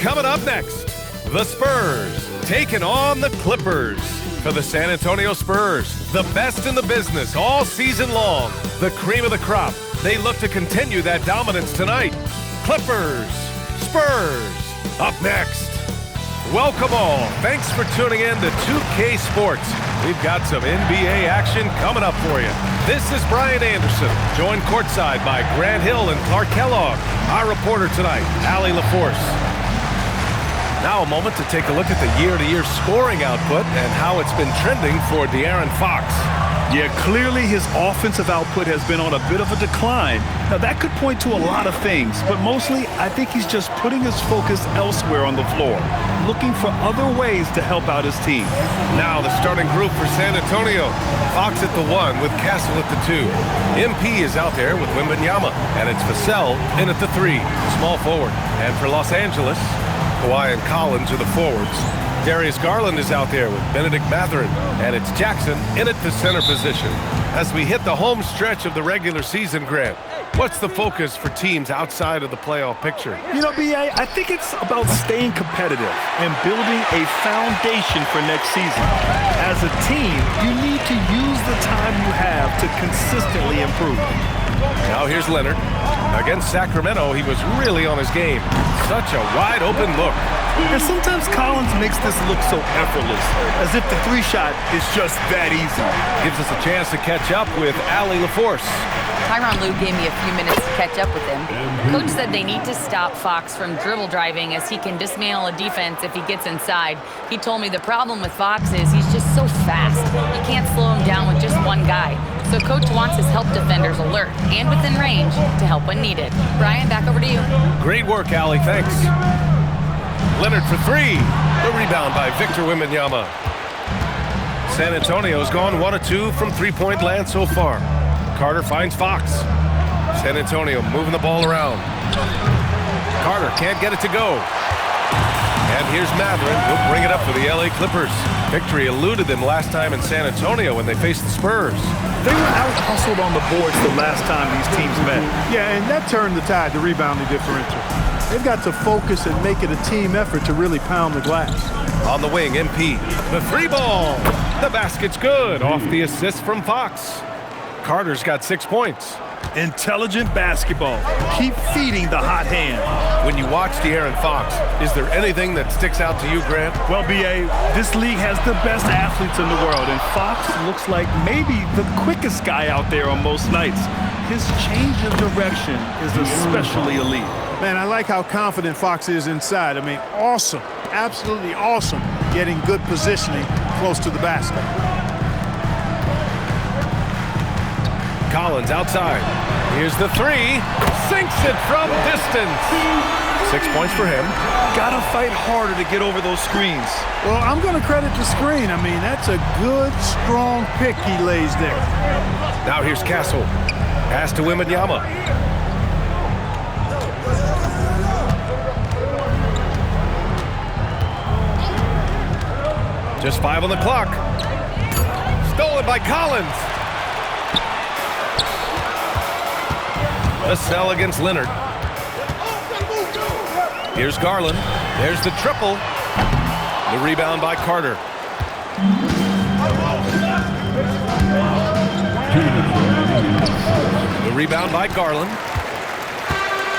Coming up next, the Spurs taking on the Clippers. For the San Antonio Spurs, the best in the business all season long. The cream of the crop. They look to continue that dominance tonight. Clippers, Spurs, up next. Welcome all. Thanks for tuning in to 2K Sports. We've got some NBA action coming up for you. This is Brian Anderson, joined courtside by Grant Hill and Clark Kellogg. Our reporter tonight, Allie LaForce. Now a moment to take a look at the year-to-year scoring output and how it's been trending for De'Aaron Fox. Yeah, clearly his offensive output has been on a bit of a decline. Now that could point to a lot of things, but mostly I think he's just putting his focus elsewhere on the floor, looking for other ways to help out his team. Now the starting group for San Antonio. Fox at the 1 with Castle at the 2. MP is out there with Wembanyama, and it's Vassell in at the 3, small forward. And for Los Angeles, Kawhi and Collins are the forwards. Darius Garland is out there with Benedict Mathurin, and it's Jackson in at the center position. As we hit the home stretch of the regular season, Grant, what's the focus for teams outside of the playoff picture? You know, B.A., I think it's about staying competitive and building a foundation for next season. As a team, you need to use the time you have to consistently improve. Now here's Leonard. Against Sacramento, he was really on his game. Such a wide-open look. And sometimes Collins makes this look so effortless, as if the 3-shot is just that easy. Gives us a chance to catch up with Allie LaForce. Tyronn Lue gave me a few minutes to catch up with him. Coach said they need to stop Fox from dribble driving as he can dismantle a defense if he gets inside. He told me the problem with Fox is he's just so fast. You can't slow him down with just one guy. So Coach wants his help defenders alert and within range to help when needed. Brian, back over to you. Great work, Allie. Thanks. Leonard for 3. The rebound by Victor Wembanyama. San Antonio's gone 1 of 2 from three-point land so far. Carter finds Fox. San Antonio moving the ball around. Carter can't get it to go. And here's Mathurin. He'll bring it up for the LA Clippers. Victory eluded them last time in San Antonio when they faced the Spurs. They were out-hustled on the boards the last time these teams met. Yeah, and that turned the tide, the rebounding differential. They've got to focus and make it a team effort to really pound the glass. On the wing, MP. The 3 ball. The basket's good. Off the assist from Fox. Carter's got 6 points. Intelligent basketball. Keep feeding the hot hand. When you watch De'Aaron Fox, is there anything that sticks out to you, Grant? Well, B.A., this league has the best athletes in the world, and Fox looks like maybe the quickest guy out there on most nights. His change of direction is especially elite. Man, I like how confident Fox is inside. I mean, awesome, absolutely awesome, getting good positioning close to the basket. Collins outside. Here's the 3. Sinks it from distance. 6 points for him. Gotta fight harder to get over those screens. Well, I'm going to credit the screen. I mean, that's a good, strong pick he lays there. Now here's Castle. Pass to Wembanyama. Just 5 on the clock. Stolen by Collins. Vassell against Leonard. Here's Garland. There's the triple. The rebound by Carter. The rebound by Garland.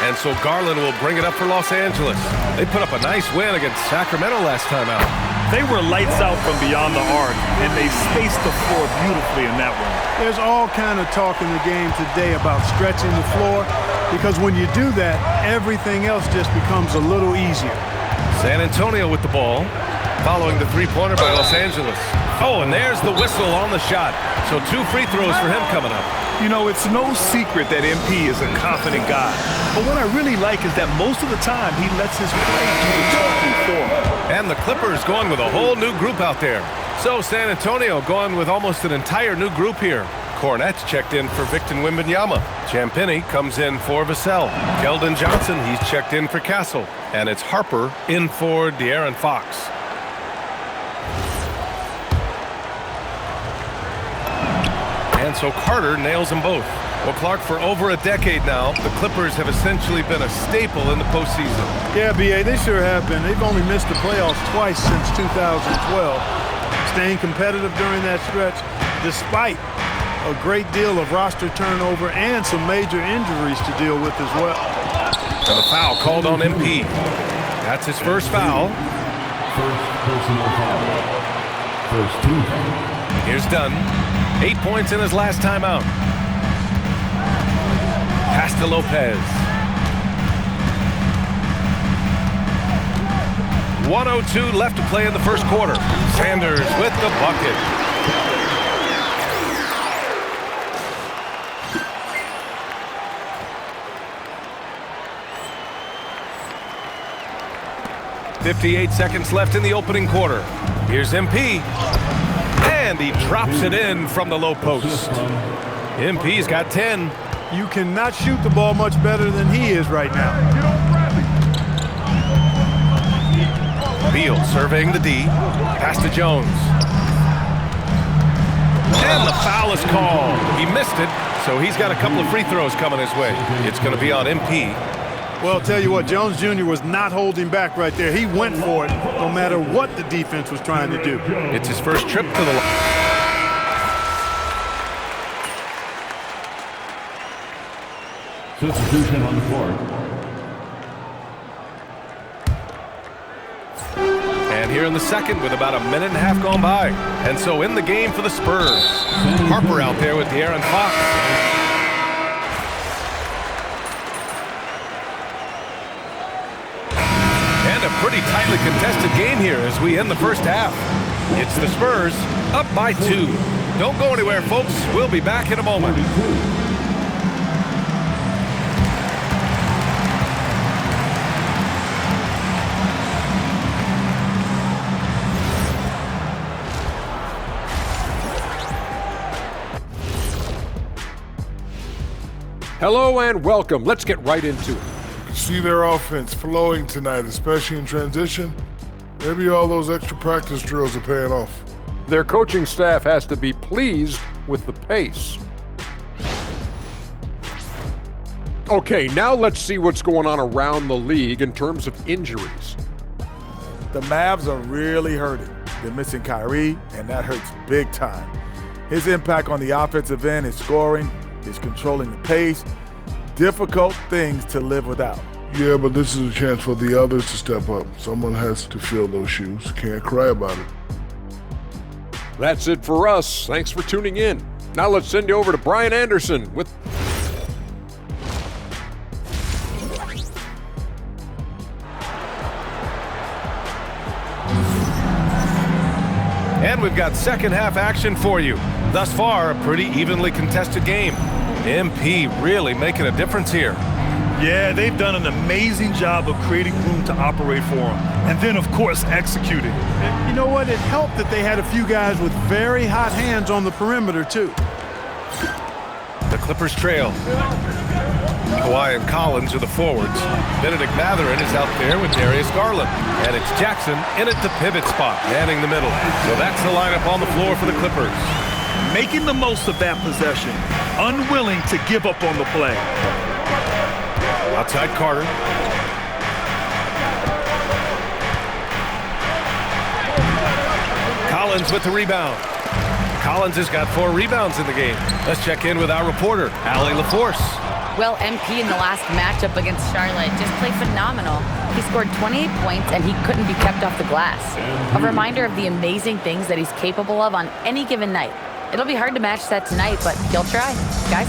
And so Garland will bring it up for Los Angeles. They put up a nice win against Sacramento last time out. They were lights out from beyond the arc, and they spaced the floor beautifully in that one. There's all kind of talk in the game today about stretching the floor, because when you do that, everything else just becomes a little easier. San Antonio with the ball, following the three-pointer by Los Angeles. Oh, and there's the whistle on the shot. So 2 free throws for him coming up. You know, it's no secret that MP is a confident guy. But what I really like is that most of the time he lets his play do the talking for him. And the Clippers going with a whole new group out there. So San Antonio going with almost an entire new group here. Cornette's checked in for Victor Wembanyama. Champagnie comes in for Vassell. Keldon Johnson, he's checked in for Castle. And it's Harper in for De'Aaron Fox. And so Carter nails them both. Well, Clark, for over a decade now, the Clippers have essentially been a staple in the postseason. Yeah, B.A., they sure have been. They've only missed the playoffs twice since 2012. Staying competitive during that stretch, despite a great deal of roster turnover and some major injuries to deal with as well. And a foul called on MP. That's his first foul. First personal foul. First team foul. Here's Dunn. 8 points in his last timeout. Pass to Lopez. 1:02 left to play in the first quarter. Sanders with the bucket. .58 seconds left in the opening quarter. Here's MP. And he drops it in from the low post. MP's got 10. You cannot shoot the ball much better than he is right now. Beal surveying the D. Pass to Jones. And the foul is called. He missed it, so he's got a couple of free throws coming his way. It's going to be on MP. Well, I'll tell you what, Jones Jr. was not holding back right there. He went for it no matter what the defense was trying to do. It's his first trip to the line. Substitution on the court. And here in the second with about a minute and a half gone by. And so in the game for the Spurs. Harper out there with De'Aaron Fox. And a pretty tightly contested game here as we end the first half. It's the Spurs up by 2. Don't go anywhere, folks. We'll be back in a moment. Hello and welcome. Let's get right into it. See their offense flowing tonight, especially in transition. Maybe all those extra practice drills are paying off. Their coaching staff has to be pleased with the pace. Okay, now let's see what's going on around the league in terms of injuries. The Mavs are really hurting. They're missing Kyrie, and that hurts big time. His impact on the offensive end is scoring, is controlling the pace. Difficult things to live without. Yeah, but this is a chance for the others to step up. Someone has to fill those shoes. Can't cry about it. That's it for us. Thanks for tuning in. Now let's send you over to Brian Anderson with... And we've got second half action for you. Thus far, a pretty evenly contested game. MP really making a difference here. Yeah, they've done an amazing job of creating room to operate for him. And then, of course, executing. And you know what? It helped that they had a few guys with very hot hands on the perimeter, too. The Clippers trail. Kawhi and Collins are the forwards. Benedict Mathurin is out there with Darius Garland. And it's Jackson in at the pivot spot, manning the middle. So that's the lineup on the floor for the Clippers. Making the most of that possession. Unwilling to give up on the play. Outside Carter. Collins with the rebound. Collins has got 4 rebounds in the game. Let's check in with our reporter, Allie LaForce. Well, MP in the last matchup against Charlotte just played phenomenal. He scored 28 points and he couldn't be kept off the glass. A reminder of the amazing things that he's capable of on any given night. It'll be hard to match that tonight, but he'll try. Guys?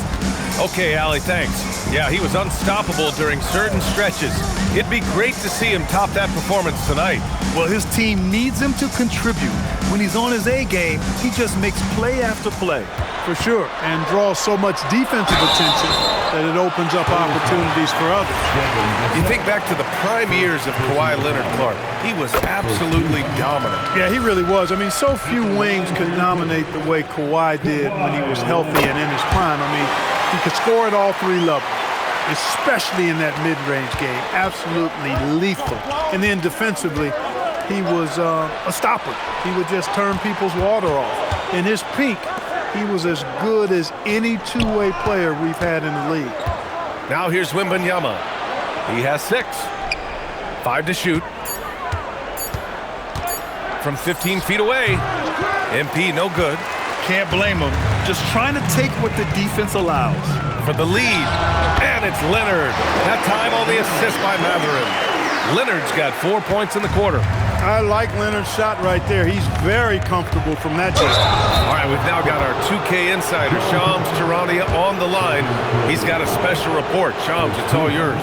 Okay, Allie, thanks. Yeah, he was unstoppable during certain stretches. It'd be great to see him top that performance tonight. Well, his team needs him to contribute. When he's on his A game, he just makes play after play. For sure, and draws so much defensive attention that it opens up opportunities for others. You think back to the prime years of Kawhi Leonard, Clark. He was absolutely dominant. Yeah, he really was. I mean, so few wings could dominate the way Kawhi did when he was healthy and in his prime. I mean, he could score at all 3 levels, especially in that mid-range game. Absolutely lethal. And then defensively, he was a stopper. He would just turn people's water off. In his peak, he was as good as any two-way player we've had in the league. Now here's Wembanyama. He has 6. 5 to shoot. From 15 feet away. MP no good. Can't blame him. Just trying to take what the defense allows. For the lead. And it's Leonard. That time on the assist by Mathurin. Leonard's got 4 points in the quarter. I like Leonard's shot right there. He's very comfortable from that distance. All right, we've now got our 2K insider, Shams Charania, on the line. He's got a special report. Shams, it's all yours.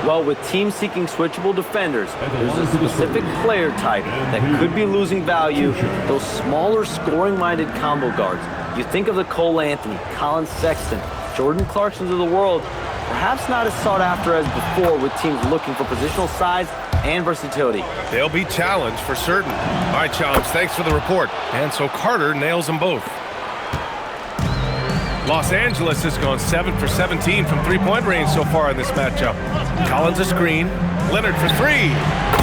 Well, with teams seeking switchable defenders, there's a specific player type that could be losing value, those smaller scoring-minded combo guards. You think of the Cole Anthony, Colin Sexton, Jordan Clarksons of the world, perhaps not as sought after as before with teams looking for positional size and versatility. They'll be challenged for certain. All right, Shams, thanks for the report. And so Carter nails them both. Los Angeles has gone 7 for 17 from three-point range so far in this matchup. Collins a screen. Leonard for 3.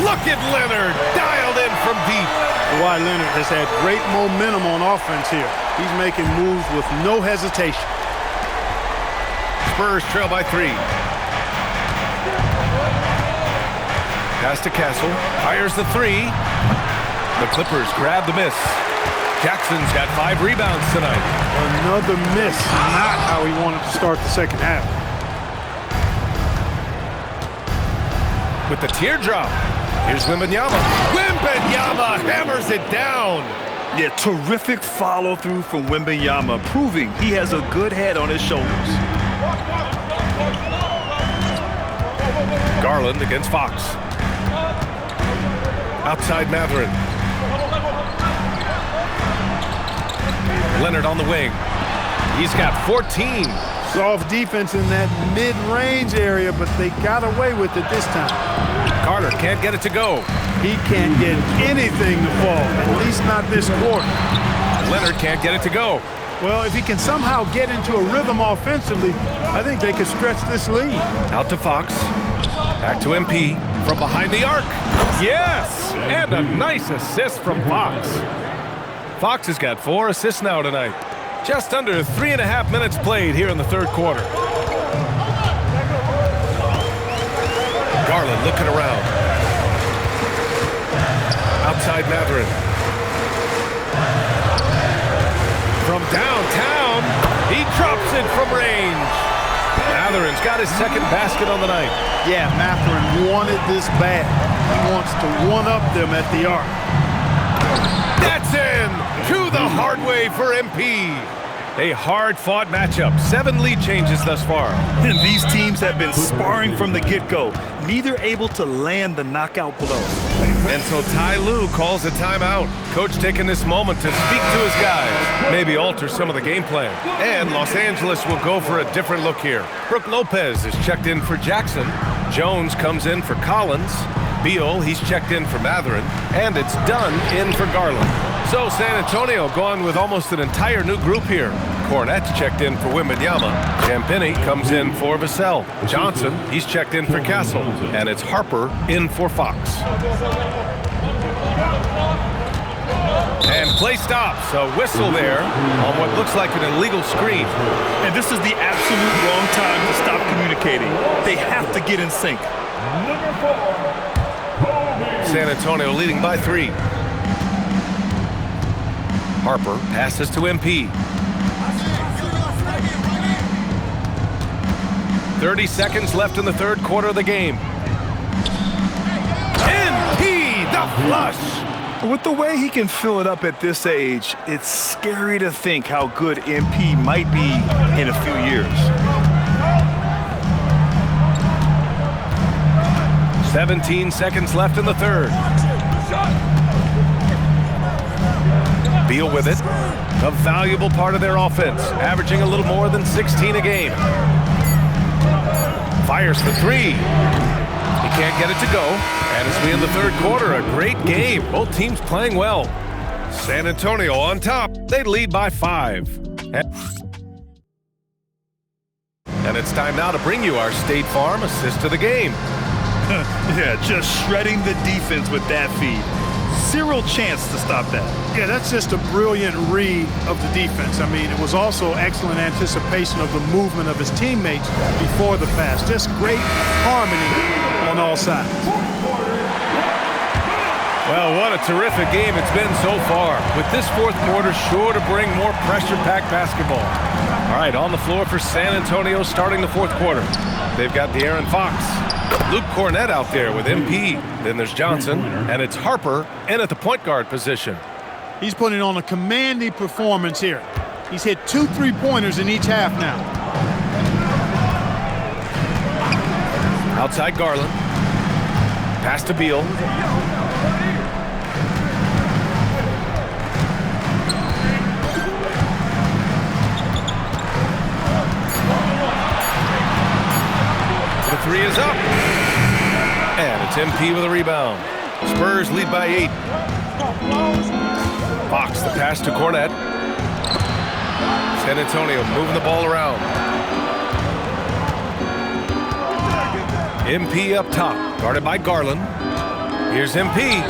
Look at Leonard, dialed in from deep. Kawhi Leonard has had great momentum on offense here. He's making moves with no hesitation. Spurs trail by 3. Pass to Castle. Fires the 3. The Clippers grab the miss. Jackson's got 5 rebounds tonight. Another miss. Not how he wanted to start the second half. With the teardrop. Here's Wembanyama. Wembanyama hammers it down. Yeah, terrific follow-through from Wembanyama, proving he has a good head on his shoulders. Garland against Fox. Outside Mathurin. Leonard on the wing. He's got 14. Soft defense in that mid-range area, but they got away with it this time. Carter can't get it to go. He can't get anything to fall, at least not this quarter. Leonard can't get it to go. Well, if he can somehow get into a rhythm offensively, I think they could stretch this lead. Out to Fox. Back to MP. From behind the arc. Yes! And a nice assist from Fox. Fox has got 4 assists now tonight. Just under 3.5 minutes played here in the third quarter. Garland looking around. Outside Mathurin. From downtown, he drops it from range. Mathurin's got his second basket on the night. Yeah, Mathurin wanted this bad. He wants to one-up them at the arc. That's in! To the hard way for MP. A hard-fought matchup. 7 lead changes thus far. And these teams have been sparring from the get-go, neither able to land the knockout blow. And so Ty Lue calls a timeout. Coach taking this moment to speak to his guys, maybe alter some of the game plan. And Los Angeles will go for a different look here. Brook Lopez is checked in for Jackson. Jones comes in for Collins. Beal, he's checked in for Mathurin. And it's Dunn in for Garland. So San Antonio going with almost an entire new group here. Cornette's checked in for Wembanyama. Campini comes in for Vassell. Johnson, he's checked in for Castle. And it's Harper in for Fox. And play stops. A whistle there on what looks like an illegal screen. And this is the absolute wrong time to stop communicating. They have to get in sync. San Antonio leading by 3. Harper passes to MP. 30 seconds left in the third quarter of the game. MP, the flush! With the way he can fill it up at this age, it's scary to think how good MP might be in a few years. 17 seconds left in the third. Beal with it. A valuable part of their offense, averaging a little more than 16 a game. Fires for 3. He can't get it to go. And as we in the third quarter, a great game. Both teams playing well. San Antonio on top. They lead by 5. And it's time now to bring you our State Farm assist of the game. Yeah, just shredding the defense with that feed. Zero chance to stop that. Yeah, that's just a brilliant read of the defense. I mean, it was also excellent anticipation of the movement of his teammates before the pass. Just great harmony on all sides. Well, what a terrific game it's been so far, with this fourth quarter sure to bring more pressure-packed basketball. All right, on the floor for San Antonio starting the fourth quarter. They've got De'Aaron Fox, Luke Cornett out there with MP. Then there's Johnson, and it's Harper in at the point guard position. He's putting on a commanding performance here. He's hit 2 3-pointers in each half now. Outside Garland. Pass to Beal. The three is up. And it's MP with a rebound. Spurs lead by 8. Fox, the pass to Cornett. San Antonio moving the ball around. MP up top, guarded by Garland. Here's MP.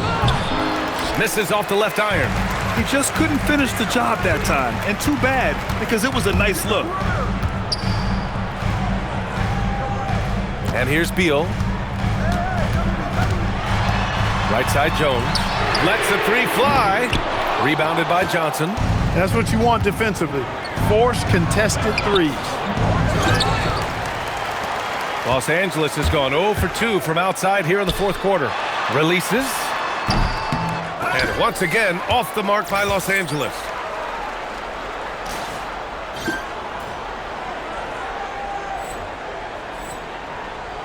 Misses off the left iron. He just couldn't finish the job that time, and too bad, because it was a nice look. And here's Beal. Right side Jones. Lets the three fly. Rebounded by Johnson. That's what you want defensively. Force contested threes. Los Angeles has gone 0 for 2 from outside here in the fourth quarter. Releases. And once again, off the mark by Los Angeles.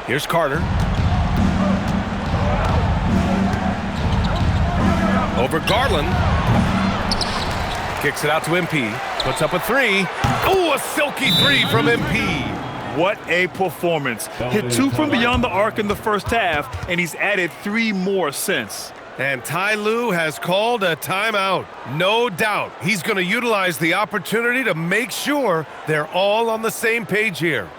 Here's Carter. Over Garland. Kicks it out to MP. Puts up a three. Oh, a silky three from MP. What a performance. Hit 2 from beyond the arc in the first half, and he's added 3 more since. And Ty Lue has called a timeout. No doubt he's going to utilize the opportunity to make sure they're all on the same page here.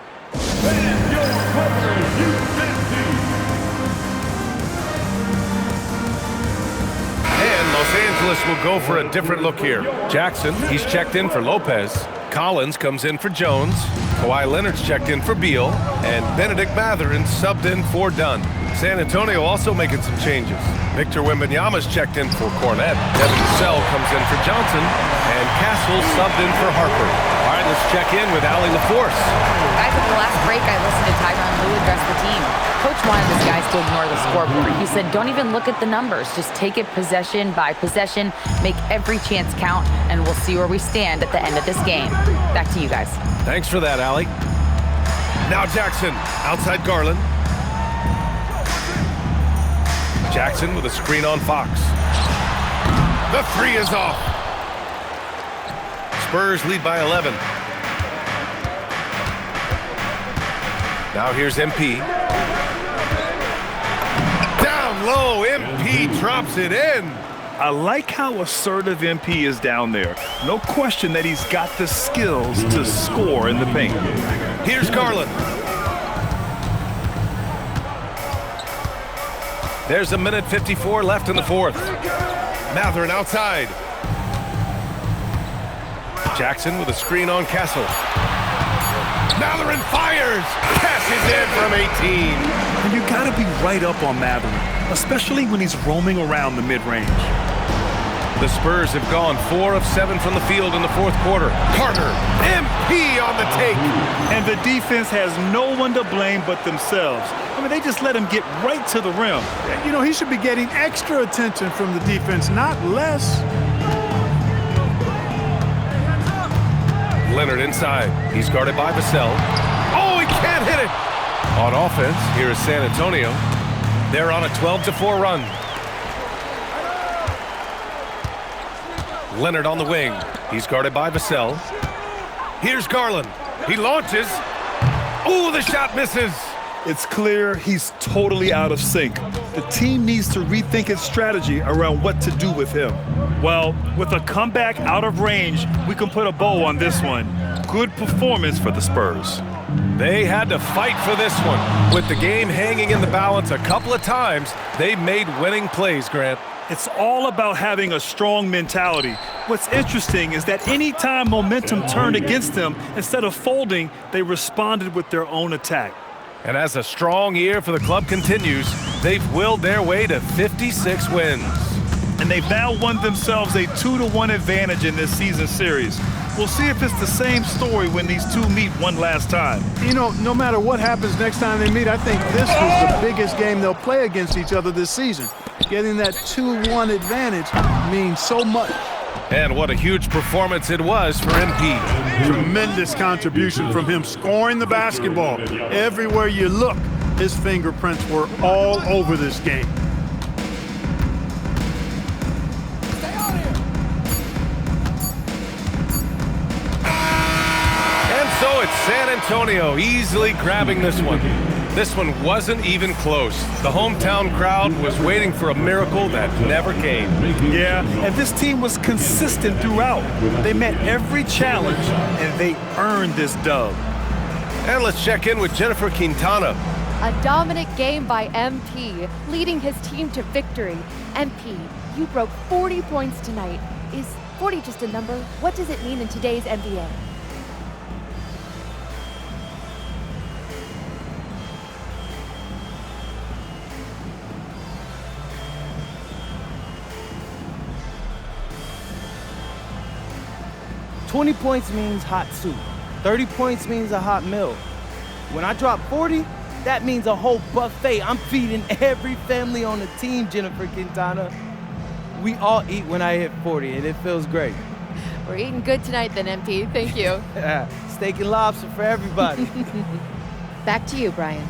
And Los Angeles will go for a different look here. Jackson, he's checked in for Lopez. Collins comes in for Jones. Kawhi Leonard's checked in for Beal. And Benedict Mathurin subbed in for Dunn. San Antonio also making some changes. Victor Wembanyama's checked in for Cornett. Devin Vassell comes in for Johnson. And Castle subbed in for Harper. All right, let's check in with Allie LaForce. Guys, at the last break, I listened to Tyronn Lue address the team. Coach wanted his guys to ignore the scoreboard. He said, don't even look at the numbers. Just take it possession by possession, make every chance count, and we'll see where we stand at the end of this game. Back to you guys. Thanks for that, Allie. Now Jackson, outside Garland. Jackson with a screen on Fox. The three is off. Spurs lead by 11. Now here's MP. Down low, MP drops it in. I like how assertive MP is down there. No question that he's got the skills to score in the paint. Here's Garland. There's 1:54 left in the fourth. Mathurin outside. Jackson with a screen on Castle. Mathurin fires! Passes in from 18. And you gotta be right up on Mathurin, especially when he's roaming around the mid-range. The Spurs have gone 4 of 7 from the field in the fourth quarter. Carter, MP on the take. And the defense has no one to blame but themselves. I mean, they just let him get right to the rim. You know, he should be getting extra attention from the defense, not less. Leonard inside. He's guarded by Vassell. Oh, he can't hit it. On offense, here is San Antonio. They're on a 12-4 run. Leonard on the wing. He's guarded by Vassell. Here's Garland. He launches. Oh, the shot misses. It's clear he's totally out of sync. The team needs to rethink its strategy around what to do with him. Well, with a comeback out of range, we can put a bow on this one. Good performance for the Spurs. They had to fight for this one. With the game hanging in the balance a couple of times, they made winning plays, Grant. It's all about having a strong mentality. What's interesting is that anytime momentum turned against them, instead of folding, they responded with their own attack. And as a strong year for the club continues, they've willed their way to 56 wins. And they've now won themselves a 2-1 advantage in this season series. We'll see if it's the same story when these two meet one last time. You know, no matter what happens next time they meet, I think this was the biggest game they'll play against each other this season. Getting that 2-1 advantage means so much. And what a huge performance it was for MP. Tremendous contribution from him, scoring the basketball. Everywhere you look, his fingerprints were all over this game. So it's San Antonio easily grabbing this one. This one wasn't even close. The hometown crowd was waiting for a miracle that never came. Yeah, and this team was consistent throughout. They met every challenge, and they earned this dub. And let's check in with Jennifer Quintana. A dominant game by MP, leading his team to victory. MP, you broke 40 points tonight. Is 40 just a number? What does it mean in today's NBA? $20 points means hot soup. 30 points means a hot meal. When I drop 40, that means a whole buffet. I'm feeding every family on the team, Jennifer Quintana. We all eat when I hit 40, and it feels great. We're eating good tonight then, MP. Thank you. Steak and lobster for everybody. Back to you, Brian.